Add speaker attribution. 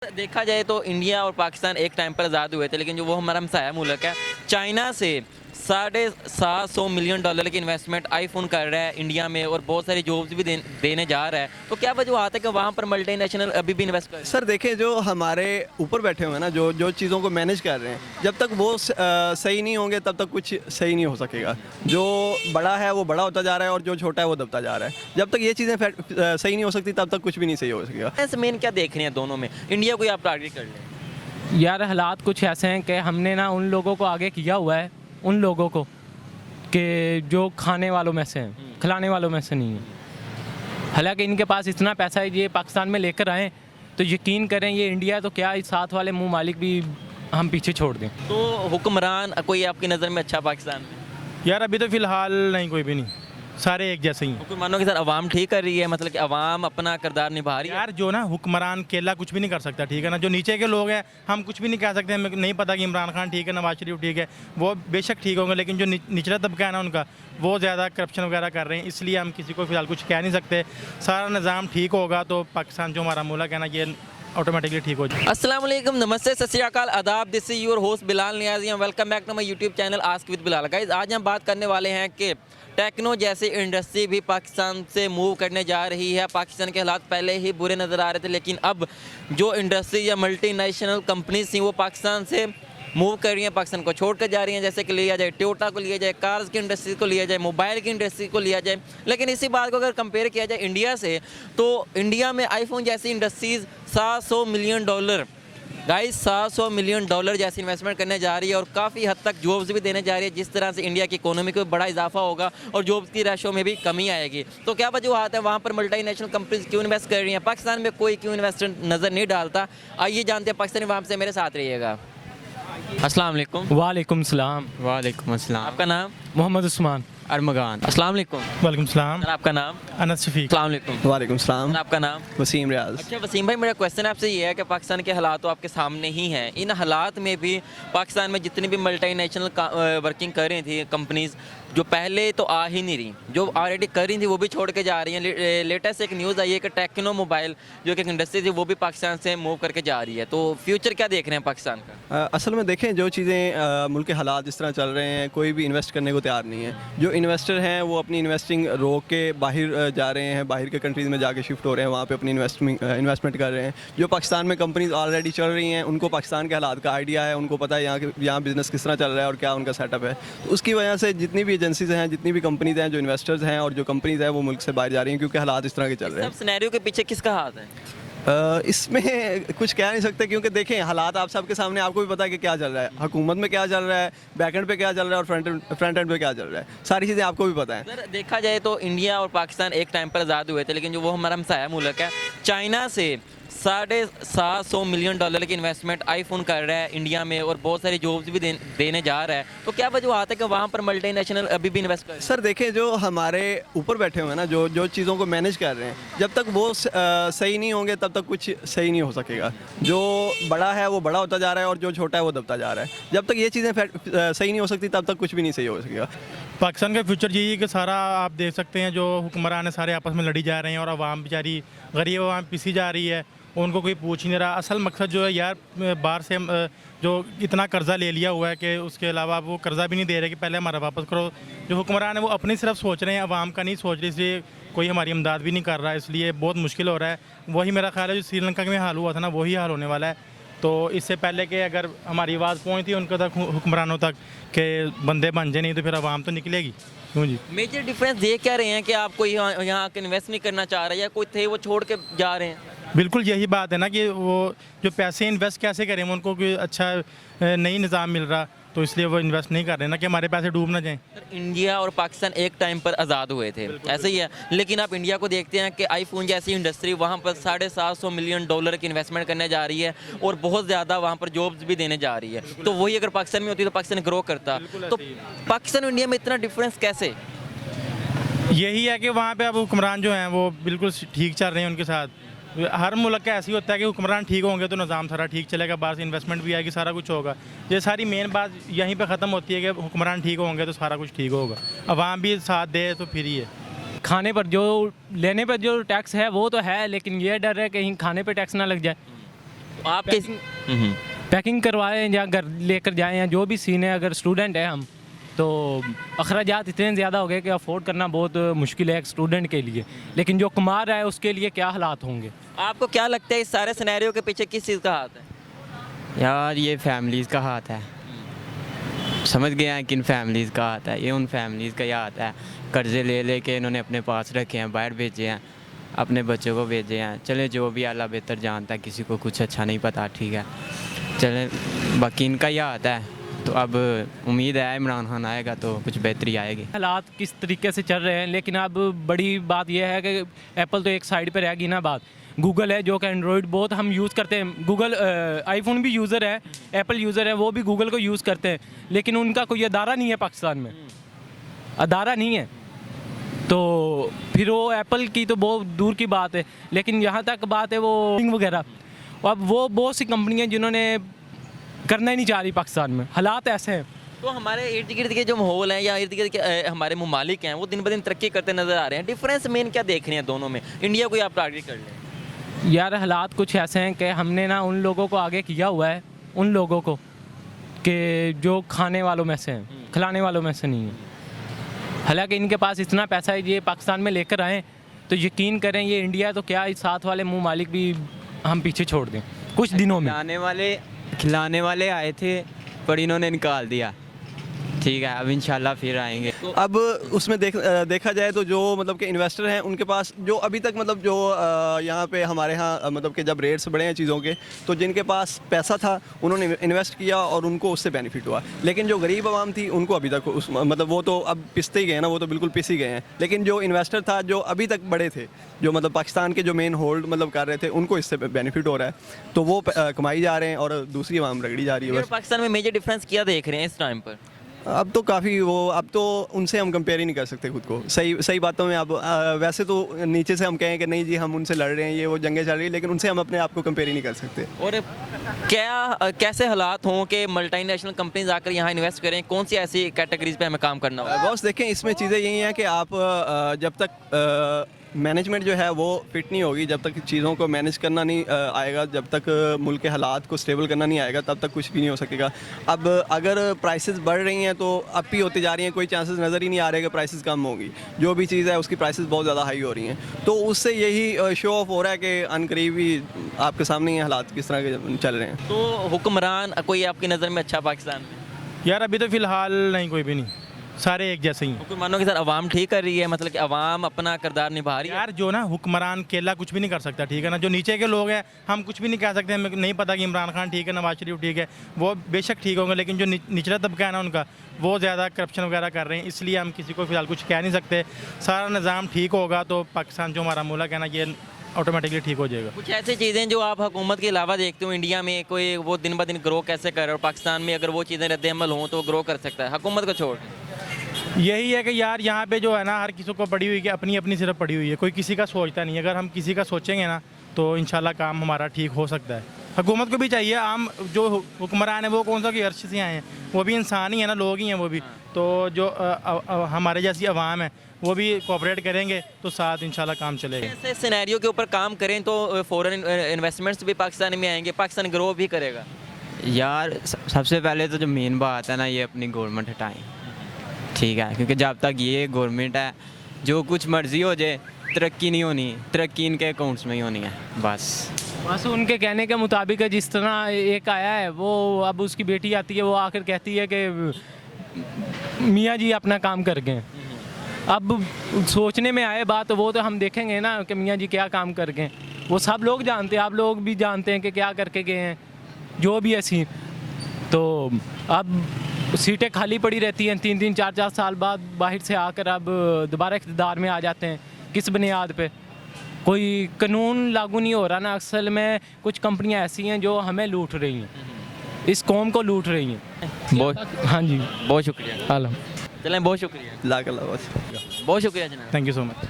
Speaker 1: देखा जाए तो इंडिया और पाकिस्तान एक टाइम पर आज़ाद हुए थे, लेकिन जो वो हमारा हमसाया मुल्क है चाइना से $750 मिलियन की इन्वेस्टमेंट आईफोन कर रहा है इंडिया में और बहुत सारी जॉब्स भी देने जा रहा है। तो क्या वजूहत है कि वहाँ पर मल्टीनेशनल अभी भी इन्वेस्ट कर रहे हैं?
Speaker 2: सर देखें, जो हमारे ऊपर बैठे हुए हैं ना, जो जो चीज़ों को मैनेज कर रहे हैं, जब तक वो सही नहीं होंगे तब तक कुछ सही नहीं हो सकेगा। जो बड़ा है वो बड़ा होता जा रहा है और जो छोटा है वो दबता जा रहा है। जब तक ये चीज़ें सही नहीं हो सकती तब तक कुछ भी नहीं सही हो सकेगा।
Speaker 1: ऐसे मेन क्या देख रहे हैं दोनों में? इंडिया को ही आप टारगेट कर लें।
Speaker 3: यार हालात कुछ ऐसे हैं कि हमने ना उन लोगों को आगे किया हुआ है, उन लोगों को कि जो खाने वालों में से हैं, खिलाने वालों में से नहीं है। हालांकि इनके पास इतना पैसा है, ये पाकिस्तान में लेकर आए तो यकीन करें ये इंडिया है तो क्या इस साथ वाले मुँह मालिक भी हम पीछे छोड़ दें।
Speaker 1: तो हुक्मरान कोई आपकी नज़र में अच्छा पाकिस्तान में?
Speaker 4: यार अभी तो फ़िलहाल नहीं, कोई भी नहीं, सारे एक जैसे ही हैं।
Speaker 1: हुक्मरानों के साथ अवाम ठीक कर रही है, मतलब कि अवाम अपना किरदार निभा रही है?
Speaker 4: यार जो ना हुक्मरान केला कुछ भी नहीं कर सकता, ठीक है ना। जो नीचे के लोग हैं हम कुछ भी नहीं कह सकते, हमें नहीं पता कि इमरान खान ठीक है, नवाज शरीफ ठीक है, वो बेशक ठीक होंगे, लेकिन जो निचला तबका है ना उनका, वो ज़्यादा करप्शन वगैरह कर रहे हैं, इसलिए हम किसी को फ़िलहाल कुछ कह नहीं सकते। सारा निज़ाम ठीक होगा तो पाकिस्तान जो हमारा मुल्क है ना, ये ऑटोमेटिकली ठीक हो जाए।
Speaker 1: अस्सलाम वालेकुम, नमस्ते, सत श्री अकाल, आदाब। This is your host Bilal Niazi and welcome back to my YouTube channel ask with Bilal. Guys, आज हम बात करने वाले हैं कि टेक्नो जैसी इंडस्ट्री भी पाकिस्तान से मूव करने जा रही है। पाकिस्तान के हालात पहले ही बुरे नज़र आ रहे थे, लेकिन अब जो इंडस्ट्री या मल्टीनेशनल कंपनीज थी वो पाकिस्तान से मूव कर रही हैं, पाकिस्तान को छोड़ कर जा रही हैं। जैसे कि लिया जाए टोयोटा को, लिया जाए कार्स की इंडस्ट्री को, लिया जाए मोबाइल की इंडस्ट्री को लिया जाए। लेकिन इसी बात को अगर कंपेयर किया जाए इंडिया से, तो इंडिया में आईफोन जैसी इंडस्ट्रीज़ $700 मिलियन, गाइस $700 मिलियन जैसी इन्वेस्टमेंट करने जा रही है और काफ़ी हद तक जॉब्स भी देने जा रही है। जिस तरह से इंडिया की इकोनॉमी को बड़ा इजाफा होगा और जॉब्स की रेशो में भी कमी आएगी। तो क्या वजूहत है, वहाँ पर मल्टीनेशनल कंपनीज क्यों इन्वेस्ट कर रही हैं, पाकिस्तान में कोई क्यों इन्वेस्टर नज़र नहीं डालता? आइए जानते हैं पाकिस्तानी वहाँ से, मेरे साथ रहिएगा। अस्सलाम वालेकुम।
Speaker 3: वालेकुम सलाम।
Speaker 5: वालेकुम अस्सलाम।
Speaker 1: आपका नाम?
Speaker 3: मोहम्मद उस्मान।
Speaker 5: अरमगान।
Speaker 1: अस्सलाम वालेकुम।
Speaker 4: वालेकुम सलाम।
Speaker 1: सर आपका नाम?
Speaker 4: अनस शफीक।
Speaker 1: अस्सलाम वालेकुम।
Speaker 2: वालेकुम सलाम।
Speaker 1: सर आपका नाम?
Speaker 2: वसीम रियाज।
Speaker 1: अच्छा वसीम भाई, मेरा क्वेश्चन आपसे ये है कि पाकिस्तान के हालात तो आपके सामने ही हैं। इन हालात में भी पाकिस्तान में जितनी भी मल्टीनेशनल वर्किंग कर रही थी कंपनीज, जो पहले तो आ ही नहीं रही, जो ऑलरेडी कर रही थी वो भी छोड़ के जा रही हैं। लेटेस्ट एक न्यूज़ आई है कि टेक्नो मोबाइल जो कि एक इंडस्ट्री थी वो भी पाकिस्तान से मूव करके जा रही है। तो फ्यूचर क्या देख रहे हैं पाकिस्तान का?
Speaker 2: असल में देखें, जो चीज़ें मुल्क के हालात जिस तरह चल रहे हैं, कोई भी इन्वेस्ट करने को तैयार नहीं है। जो इन्वेस्टर हैं वो अपनी इन्वेस्टिंग रोक के बाहर जा रहे हैं, बाहर के कंट्रीज़ में जाके शिफ्ट हो रहे हैं, वहाँ पे अपनी इन्वेस्टमेंट कर रहे हैं। जो पाकिस्तान में कंपनीज ऑलरेडी चल रही हैं उनको पाकिस्तान के हालात का आइडिया है, उनको पता है यहाँ बिज़नेस किस तरह चल रहा है और क्या उनका सेटअप है। तो उसकी वजह से जितनी भी एजेंसीज़ हैं, जितनी भी कंपनीज हैं, जो इन्वेस्टर्स हैं और जो कंपनीज हैं वो मुल्क से बाहर जा रही हैं, क्योंकि हालात इस तरह के चल रहे हैं।
Speaker 1: सब सिनेरियो के पीछे किसका हाथ है?
Speaker 2: इसमें कुछ कह नहीं सकते, क्योंकि देखें हालात आप सबके सामने, आपको भी पता है कि क्या चल रहा है, हुकूमत में क्या चल रहा है, बैक एंड पे क्या चल रहा है और फ्रंट एंड पे क्या चल रहा है, सारी चीज़ें आपको भी पता है।
Speaker 1: सर देखा जाए तो इंडिया और पाकिस्तान एक टाइम पर आज़ाद हुए थे, लेकिन जो वो हमारा हमसाया मुल्क है चाइना से $750 मिलियन की इन्वेस्टमेंट आईफोन कर रहा है इंडिया में और बहुत सारी जॉब्स भी देने जा रहा है। तो क्या वजूहत है कि वहाँ पर मल्टीनेशनल अभी भी इन्वेस्ट कर?
Speaker 2: सर देखें, जो हमारे ऊपर बैठे हुए हैं ना, जो जो चीज़ों को मैनेज कर रहे हैं, जब तक वो सही नहीं होंगे तब तक कुछ सही नहीं हो सकेगा। जो बड़ा है वो बड़ा होता जा रहा है और जो छोटा है वो दबता जा रहा है। जब तक ये चीज़ें सही नहीं हो सकती तब तक कुछ भी नहीं सही हो सकेगा।
Speaker 4: पाकिस्तान का फ्यूचर यही है कि सारा आप देख सकते हैं, जो हुक्मरान है सारे आपस में लड़ी जा रहे हैं और आवाम बेचारी गरीब आवाम पिसी जा रही है, उनको कोई पूछ नहीं रहा। असल मकसद जो है यार, बाहर से जो इतना कर्ज़ा ले लिया हुआ है कि उसके अलावा वो कर्ज़ा भी नहीं दे रहे कि पहले हमारा वापस करो। जो हुक्मरान है वो अपनी सिर्फ सोच रहे हैं, आवाम का नहीं सोच रहे, इसलिए कोई हमारी इमदाद भी नहीं कर रहा है, इसलिए बहुत मुश्किल हो रहा है। वही मेरा ख्याल है जो श्रीलंका में हाल हुआ था ना, वही हाल होने वाला है। तो इससे पहले कि अगर हमारी आवाज़ पहुँचती उनके तक, हुक्मरानों तक, कि बंदे बन जाए, नहीं तो फिर आवाम तो निकलेगी। क्यों जी?
Speaker 1: मेजर डिफरेंस देख क्या रहे हैं कि आप कोई यहाँ आके इन्वेस्ट नहीं करना चाह रहे या कोई थे वो छोड़ के जा रहे हैं?
Speaker 4: बिल्कुल यही बात है ना कि वो जो पैसे इन्वेस्ट कैसे करें, उनको कोई अच्छा नई निज़ाम मिल रहा, तो इसलिए वो इन्वेस्ट नहीं कर रहे ना कि हमारे पैसे डूब ना जाएं।
Speaker 1: इंडिया और पाकिस्तान एक टाइम पर आज़ाद हुए थे, ऐसे ही है। लेकिन आप इंडिया को देखते हैं कि आईफोन जैसी इंडस्ट्री वहाँ पर $750 मिलियन की इन्वेस्टमेंट करने जा रही है और बहुत ज़्यादा वहाँ पर जॉब्स भी देने जा रही है। तो वही अगर पाकिस्तान में होती तो पाकिस्तान ग्रो करता। तो पाकिस्तान और इंडिया में इतना डिफरेंस कैसे?
Speaker 4: यही है कि वहाँ पे अब हुक्मरान जो हैं वो बिल्कुल ठीक चल रहे हैं उनके साथ। हर मुल्क का ऐसी होता है कि हुक्मरान ठीक होंगे तो निज़ाम सारा ठीक चलेगा, बाहर से इन्वेस्टमेंट भी आएगी, सारा कुछ होगा। ये सारी मेन बात यहीं पे ख़त्म होती है कि हुक्मरान ठीक होंगे तो सारा कुछ ठीक होगा, अवाम भी साथ दे तो फिर ही है।
Speaker 3: खाने पर जो लेने पर जो टैक्स है वो तो है, लेकिन ये डर है कहीं खाने पर टैक्स ना लग जाए।
Speaker 1: आप किस
Speaker 3: पैकिंग करवाएं या घर लेकर जाएं या जो भी सीन है, अगर स्टूडेंट है हम तो अखराजात इतने ज़्यादा हो गए कि अफोर्ड करना बहुत मुश्किल है एक स्टूडेंट के लिए, लेकिन जो कमा रहा है उसके लिए क्या हालात होंगे।
Speaker 1: आपको क्या लगता है इस सारे सिनेरियो के पीछे किस चीज़ का हाथ है?
Speaker 5: यार ये फैमिलीज़ का हाथ है, समझ गए हैं किन फैमिलीज़ का हाथ है, ये उन फैमिलीज़ का ही हाथ है। कर्ज़े ले लेके इन्होंने अपने पास रखे हैं, बाहर भेजे हैं, अपने बच्चों को भेजे हैं। चले जो भी अल्लाह बेहतर जानता है, किसी को कुछ अच्छा नहीं पता, ठीक है, चले बाकी इनका ही हाथ है। तो अब उम्मीद है इमरान खान आएगा तो कुछ बेहतरी आएगी।
Speaker 3: हालात किस तरीके से चल रहे हैं, लेकिन अब बड़ी बात यह है कि एप्पल तो एक साइड पे रहेगी ना बात। गूगल है जो कि एंड्रॉयड बहुत हम यूज़ करते हैं, गूगल आईफोन भी यूज़र है, एप्पल यूज़र है, वो भी गूगल को यूज़ करते हैं, लेकिन उनका कोई अदारा नहीं है पाकिस्तान में, अदारा नहीं है। तो फिर वो एप्पल की तो बहुत दूर की बात है, लेकिन यहाँ तक बात है वो वगैरह, अब वो बहुत सी कंपनियाँ जिन्होंने करना ही नहीं चाह रही पाकिस्तान में, हालात ऐसे हैं।
Speaker 1: तो हमारे इर्द गिर्द के जो माहौल हैं या इर्द गिर्द के हमारे ममालिक हैं वो दिन ब दिन तरक्की करते नज़र आ रहे हैं। डिफरेंस मेन क्या देख रहे हैं दोनों में? इंडिया को ही आप टारगेट कर लें।
Speaker 3: यार हालात कुछ ऐसे हैं कि हमने ना उन लोगों को आगे किया हुआ है, उन लोगों को कि जो खाने वालों में से हैं, खिलाने वालों में से नहीं है। हालांकि इनके पास इतना पैसा है, ये पाकिस्तान में लेकर आएँ तो यकीन करें ये इंडिया है तो क्या इस साथ वाले ममालिक भी हम पीछे छोड़ दें कुछ दिनों में।
Speaker 5: खिलाने वाले आए थे पर इन्होंने निकाल दिया, ठीक है, अब इंशाल्लाह फिर आएंगे।
Speaker 2: अब उसमें देखा जाए तो जो मतलब कि इन्वेस्टर हैं उनके पास जो अभी तक मतलब जो यहाँ पे हमारे यहाँ मतलब कि जब रेट्स बढ़े हैं चीज़ों के, तो जिनके पास पैसा था उन्होंने इन्वेस्ट किया और उनको उससे बेनिफिट हुआ। लेकिन जो गरीब आवाम थी उनको अभी तक उस मतलब वो तो अब पिसते ही गए ना, वो तो बिल्कुल पिस ही गए हैं। लेकिन जो इन्वेस्टर था जो अभी तक बड़े थे, जो मतलब पाकिस्तान के जो मेन होल्ड मतलब कर रहे थे, उनको इससे बेनिफिट हो रहा है, तो वो कमाई जा रहे हैं और दूसरी आवाम रगड़ी जा रही है। बस
Speaker 1: पाकिस्तान में मेजर डिफरेंस क्या देख रहे हैं इस टाइम पर?
Speaker 2: अब तो काफ़ी वो, अब तो उनसे हम कंपेयर ही नहीं कर सकते खुद को। सही बातों में अब वैसे तो नीचे से हम कहें कि नहीं जी हम उनसे लड़ रहे हैं, ये वो जंगें चल रही है, लेकिन उनसे हम अपने आप को कंपेयर ही नहीं कर सकते।
Speaker 1: और कैसे हालात हों कि मल्टीनेशनल कंपनीज आकर यहाँ इन्वेस्ट करें? कौन सी ऐसी कैटेगरीज पे हमें काम करना होगा?
Speaker 2: बॉस देखें, इसमें चीज़ें यही हैं कि आप जब तक मैनेजमेंट जो है वो फिट नहीं होगी, जब तक चीज़ों को मैनेज करना नहीं आएगा, जब तक मुल्क के हालात को स्टेबल करना नहीं आएगा, तब तक कुछ भी नहीं हो सकेगा। अब अगर प्राइसेस बढ़ रही हैं तो अप ही होती जा रही हैं, कोई चांसेस नज़र ही नहीं आ रहे कि प्राइसेस कम होगी। जो भी चीज़ है उसकी प्राइसेस बहुत ज़्यादा हाई हो रही हैं, तो उससे यही शो ऑफ हो रहा है कि अनकरीब ही आपके सामने ये हालात किस तरह के चल रहे हैं।
Speaker 1: तो हुक्मरान कोई आपकी नज़र में अच्छा पाकिस्तान में?
Speaker 4: यार अभी तो फ़िलहाल नहीं, कोई भी नहीं, सारे एक जैसे ही हैं।
Speaker 1: हुक्मरानों के साथ अवाम ठीक कर रही है, मतलब कि अवाम अपना किरदार निभा रही है?
Speaker 4: यार जो ना हुक्मरान केला कुछ भी नहीं कर सकता, ठीक है ना, जो नीचे के लोग हैं हम कुछ भी नहीं कह सकते। हमें नहीं पता कि इमरान खान ठीक है, नवाज शरीफ ठीक है, वो बेशक ठीक होंगे, लेकिन जो निचला तबका है ना उनका, वो ज़्यादा करप्शन वगैरह कर रहे हैं, इसलिए हम किसी को फ़िलहाल कुछ कह नहीं सकते। सारा निज़ाम ठीक होगा तो पाकिस्तान जो हमारा मुल्क है ना, ये ऑटोमेटिकली ठीक हो जाएगा।
Speaker 1: कुछ ऐसी चीज़ें जो आप हुकूमत के अलावा देखते हो इंडिया में, कोई वो दिन ब दिन ग्रो कैसे कर रहे हो, पाकिस्तान में अगर वो चीज़ें रद्द-ए-अमल हों तो ग्रो कर सकता है हुकूमत को छोड़?
Speaker 4: यही है कि यार यहाँ पे जो है ना हर किसी को पड़ी हुई है, अपनी अपनी सिर्फ पड़ी हुई है, कोई किसी का सोचता नहीं है। अगर हम किसी का सोचेंगे ना तो इंशाल्लाह काम हमारा ठीक हो सकता है। हुकूमत को भी चाहिए, आम जो हुक्मरान है वो कौन सा कि अर्श से आए हैं, वो भी इंसान ही है ना, लोग ही हैं वो भी। तो जो हमारे जैसी आवाम है वो भी कोऑपरेट करेंगे तो साथ इंशाल्लाह काम चलेगा।
Speaker 1: ऐसे सिनेरियो के ऊपर काम करें तो फॉरेन इन्वेस्टमेंट्स भी पाकिस्तान में आएंगे, पाकिस्तान ग्रो भी करेगा।
Speaker 5: यार सबसे पहले तो जो मेन बात है ना, ये अपनी गवर्नमेंट हटाएं, ठीक है, क्योंकि जब तक ये गवर्नमेंट है जो कुछ मर्ज़ी हो जाए, तरक्की नहीं होनी, तरक्की इनके अकाउंट्स में ही होनी है बस
Speaker 3: उनके कहने के मुताबिक है। जिस तरह एक आया है वो, अब उसकी बेटी आती है, वो आकर कहती है कि मियाँ जी अपना काम कर गए। अब सोचने में आए बात, वो तो हम देखेंगे ना कि मियाँ जी क्या काम कर गए, वो सब लोग जानते हैं, आप लोग भी जानते हैं कि क्या करके गए हैं, जो भी ऐसी। तो अब सीटें खाली पड़ी रहती हैं, 3-3 4-4 साल बाद बाहर से आकर अब दोबारा इक़्तिदार में आ जाते हैं। किस बुनियाद पे? कोई कानून लागू नहीं हो रहा ना। असल में कुछ कंपनियां ऐसी हैं जो हमें लूट रही हैं, इस कौम को लूट रही हैं। हाँ जी,
Speaker 1: बहुत शुक्रिया।
Speaker 3: आलम
Speaker 1: चलें, बहुत शुक्रिया,
Speaker 2: लाख अल्लाह।
Speaker 1: बहुत शुक्रिया जनाब।
Speaker 4: Thank you so much.